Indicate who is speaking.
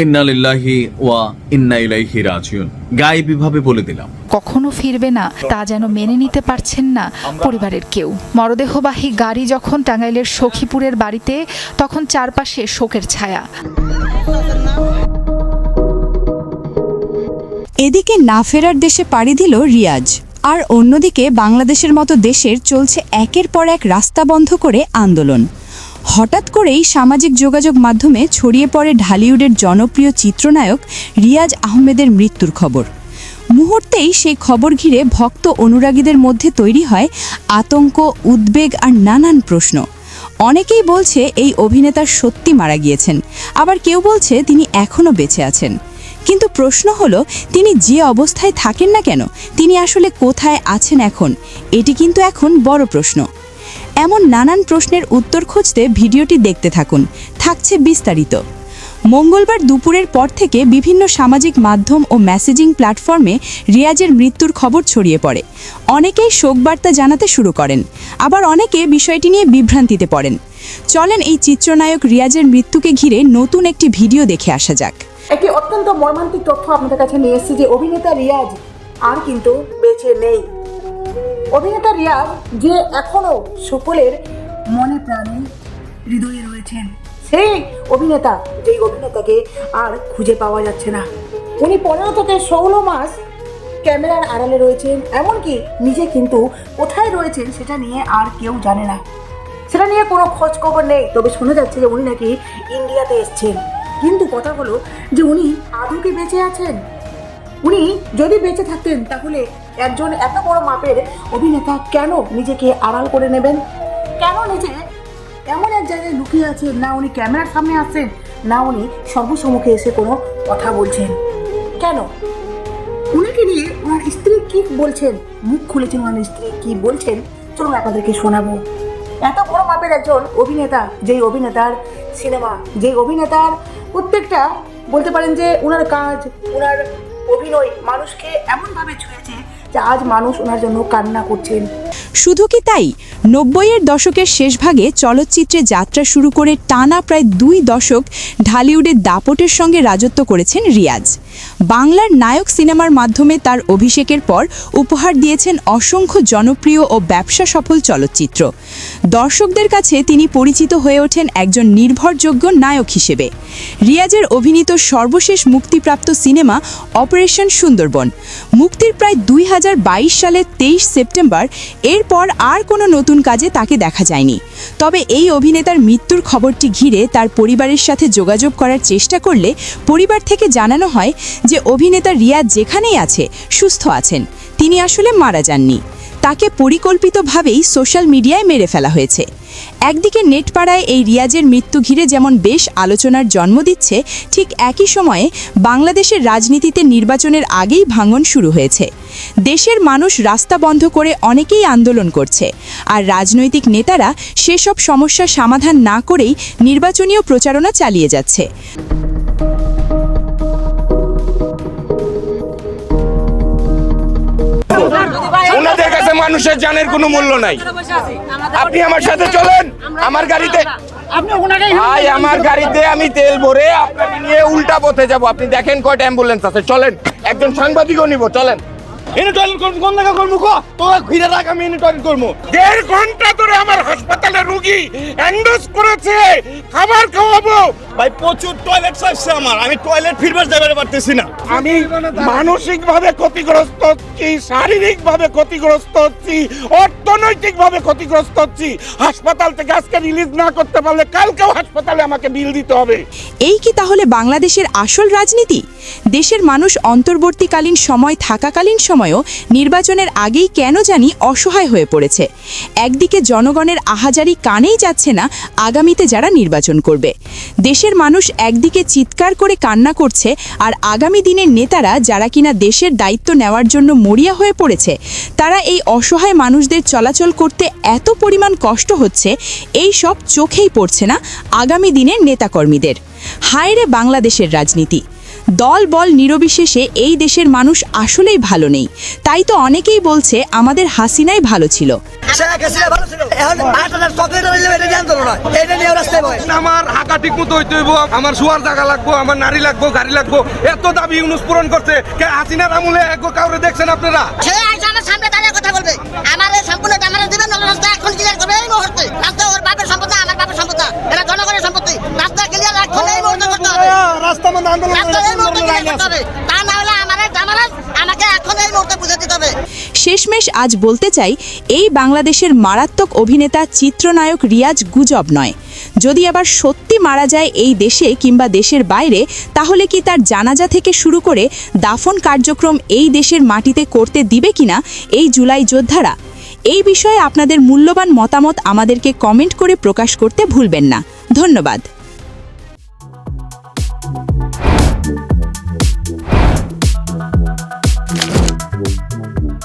Speaker 1: ইন্না লিল্লাহি ওয়া ইন্না ইলাইহি রাজিউন। গায়েবীভাবে বলে দিলাম,
Speaker 2: কখনো ফিরবে না, তা যেন মেনে নিতে পারছেন না পরিবারের কেউ। মরদেহবাহী গাড়ি যখন টাঙ্গাইলের সখীপুরের বাড়িতে, তখন চারপাশে শোকের ছায়া।
Speaker 3: এদিকে না ফেরার দেশে পাড়ি দিল রিয়াজ, আর অন্যদিকে বাংলাদেশের মতো দেশের চলছে একের পর এক রাস্তা বন্ধ করে আন্দোলন। হঠাৎ করেই সামাজিক যোগাযোগ মাধ্যমে ছড়িয়ে পড়ে ঢালিউডের জনপ্রিয় চিত্রনায়ক রিয়াজ আহমেদের মৃত্যুর খবর। মুহূর্তেই সেই খবর ঘিরে ভক্ত অনুরাগীদের মধ্যে তৈরি হয় আতঙ্ক, উদ্বেগ আর নানান প্রশ্ন। অনেকেই বলছে এই অভিনেতা সত্যি মারা গিয়েছেন, আবার কেউ বলছে তিনি এখনও বেঁচে আছেন। কিন্তু প্রশ্ন হলো, তিনি যে অবস্থায় থাকেন না কেন, তিনি আসলে কোথায় আছেন এখন? এটি কিন্তু এখন বড় প্রশ্ন। এমন নানান প্রশ্নের উত্তর খুঁজতে ভিডিওটি দেখতে থাকুন, থাকছে বিস্তারিত। মঙ্গলবার দুপুরের পর থেকে বিভিন্ন সামাজিক মাধ্যম ও মেসেজিং প্ল্যাটফর্মে রিয়াজের মৃত্যুর খবর ছড়িয়ে পড়ে। অনেকেই শোকবার্তা জানাতে শুরু করেন, আবার অনেকে বিষয়টি নিয়ে বিভ্রান্তিতে পড়েন। চলেন এই চিত্রনায়ক রিয়াজের মৃত্যুকে ঘিরে নতুন একটি ভিডিও দেখে আসা যাক।
Speaker 4: একটি অত্যন্ত মর্মান্তিক তথ্য আপনাদের কাছে নিয়ে এসেছি যে অভিনেতা রিয়াজ আর কিন্তু বেঁচে নেই। অভিনেতা রিয়াজ যে এখনো সকলের মনে প্রাণে হৃদয়ে রয়েছেন, সেই অভিনেতা, যেই অভিনেতাকে আর খুঁজে পাওয়া যাচ্ছে না। উনি 15 থেকে 16 মাস ক্যামেরার আড়ালে রয়েছেন, এমনকি নিজে কিন্তু কোথায় রয়েছেন সেটা নিয়ে আর কেউ জানে না, সেটা নিয়ে কোনো খোঁজ খবর নেই। তবে শোনা যাচ্ছে যে উনি নাকি ইন্ডিয়াতে এসছেন, কিন্তু কথা হলো যে উনি আদৌ কি বেঁচে আছেন? উনি যদি বেঁচে থাকতেন তাহলে একজন এত বড় মাপের অভিনেতা কেন নিজেকে আড়াল করে নেবেন? কেন নিজে এমন এক জায়গায় লুকিয়ে আছেন? না উনি ক্যামেরার সামনে আসছেন, না উনি সর্বসম্মুখে এসে কোনো কথা বলছেন। কেন? উনাকে নিয়ে ওনার স্ত্রী কি বলছেন, মুখ খুলেছেন ওনার স্ত্রী কি বলছেন, চলুন আপনাদেরকে শোনাবো। এত বড় মাপের একজন অভিনেতা, যেই অভিনেতার সিনেমা, যেই অভিনেতার প্রত্যেকটা বলতে পারেন যে ওনার কাজ, ওনার অভিনয় মানুষকে এমনভাবে ছুঁয়েছে যে আজ মানুষ ওনার জন্য কান্না করছেন।
Speaker 3: শুধু কি তাই, 90-এর দশকের শেষ ভাগে চলচ্চিত্রে যাত্রা শুরু করে টানা প্রায় 2 দশক ঢালিউডের দাপটের সঙ্গে রাজত্ব করেছেন রিয়াজ। বাংলার নায়ক সিনেমার মাধ্যমে তার অভিষেকের পর উপহার দিয়েছেন অসংখ্য জনপ্রিয় ও ব্যবসা সফল চলচ্চিত্র। দর্শকদের কাছে তিনি পরিচিত হয়ে ওঠেন একজন নির্ভরযোগ্য নায়ক হিসেবে। রিয়াজের অভিনীত সর্বশেষ মুক্তিপ্রাপ্ত সিনেমা অপারেশন সুন্দরবন মুক্তির প্রায় 2022 সালের 23 সেপ্টেম্বর। এরপর আর কোনো নতুন কাজে তাকে দেখা যায়নি। তবে এই অভিনেতার মৃত্যুর খবরটি ঘিরে তার পরিবারের সাথে যোগাযোগ করার চেষ্টা করলে পরিবার থেকে জানানো হয় যে অভিনেতা রিয়াজ যেখানেই আছে সুস্থ আছেন, তিনি আসলে মারা যাননি। তাকে পরিকল্পিতভাবেই সোশ্যাল মিডিয়ায় মেরে ফেলা হয়েছে। একদিকে নেটপাড়ায় এই রিয়াজের মৃত্যু ঘিরে যেমন বেশ আলোচনার জন্ম দিচ্ছে, ঠিক একই সময়ে বাংলাদেশের রাজনীতিতে নির্বাচনের আগেই ভাঙন শুরু হয়েছে। দেশের মানুষ রাস্তা বন্ধ করে অনেকেই আন্দোলন করছে, আর রাজনৈতিক নেতারা সেসব সমস্যার সমাধান না করেই নির্বাচনীয় প্রচারণা চালিয়ে যাচ্ছে।
Speaker 5: ওনাদের কাছে মানুষের জানের কোনো মূল্য নাই। আপনি আমার সাথে চলেন, আমার গাড়িতে। ভাই আমার গাড়িতে আমি তেল ভরে আপনাকে নিয়ে উল্টা পথে যাব। আপনি দেখেন কয়টা অ্যাম্বুলেন্স আছে, চলেন। একজন সাংবাদিকও নিব, চলেন। এনে টয়লেট করবো, কোন জায়গা করবো? তোরা ঘিরে রাখ, আমি এনে টয়লেট করবো। 1.5 ঘন্টা ধরে আমার হাসপাতালে রোগী এন্ডোজ করেছে, খাবার খাওয়াবো। ভাই প্রচুর টয়লেট চাইছে আমার, আমি টয়লেট ফিরবার যাইতে পারতেছি না। আমি মানসিকভাবে ক্ষতিগ্রস্ত হচ্ছি, শারীরিকভাবে ক্ষতিগ্রস্ত হচ্ছি, অর্থনৈতিকভাবে ক্ষতিগ্রস্ত হচ্ছি। হাসপাতাল থেকে আজকে রিলিজ না করতে পারলে কালকেও হাসপাতালে আমাকে বিল দিতে হবে।
Speaker 3: এই কি তাহলে বাংলাদেশের আসল রাজনীতি? দেশের মানুষ অন্তর্বর্তীকালীন সময় থাকাকালীন সময়ও নির্বাচনের আগেই কেন জানি অসহায় হয়ে পড়েছে। একদিকে জনগণের আহাজারি কানেই যাচ্ছে না আগামীতে যারা নির্বাচন করবে। দেশের মানুষ একদিকে চিৎকার করে কান্না করছে, আর আগামী দিনের নেতারা যারা কিনা দেশের দায়িত্ব নেওয়ার জন্য মরিয়া হয়ে পড়েছে, তারা এই অসহায় মানুষদের চলাচল করতে এত পরিমাণ কষ্ট হচ্ছে, এই সব চোখেই পড়ছে না আগামী দিনের নেতাকর্মীদের। হায় রে বাংলাদেশের রাজনীতি! দল বল নিরবিশেষে এই দেশের মানুষ আসলেই ভালো নেই, তাই তো অনেকেই বলছে আমাদের হাসিনাই ভালো ছিল।
Speaker 6: আমার হাঁকা ঠিক মতো হইতে হইব, আমার শোয়ার জায়গা লাগবো, আমার নারী লাগবো, গাড়ি লাগবো, এত দাবি ইউনুস পূরণ করছে। হাসিনার আমলে কাউরে দেখছেন আপনারা?
Speaker 7: সে আইসা আমার সামনে দাঁড়িয়ে কথা বলবে, আমার এই সম্পূর্ণ জামানত দিবেন, রাস্তা এখন ক্লিয়ার করবে এই মুহূর্তে। রাস্তা ওর বাপের সম্পদ না, আমার বাপের সম্পদ না, এটা জনগণের সম্পত্তি। রাস্তা ক্লিয়ার এখন এই মুহূর্তে করতে হবে, রাস্তা এই মুহূর্তে ক্লিয়ার করতে হবে। তা না হলে আমার জামানত আমাকে এখন এই মুহূর্তে বুঝে দিতে হবে।
Speaker 3: শেষমেশ আজ বলতে চাই, এই বাংলাদেশের মারাত্মক অভিনেতা চিত্রনায়ক রিয়াজ গুজব নয়। যদি আবার সত্যি মারা যায় এই দেশে কিংবা দেশের বাইরে, তাহলে কি তার জানাজা থেকে শুরু করে দাফন কার্যক্রম এই দেশের মাটিতে করতে দিবে কিনা এই জুলাই যোদ্ধারা? এই বিষয়ে আপনাদের মূল্যবান মতামত আমাদেরকে কমেন্ট করে প্রকাশ করতে ভুলবেন না। ধন্যবাদ।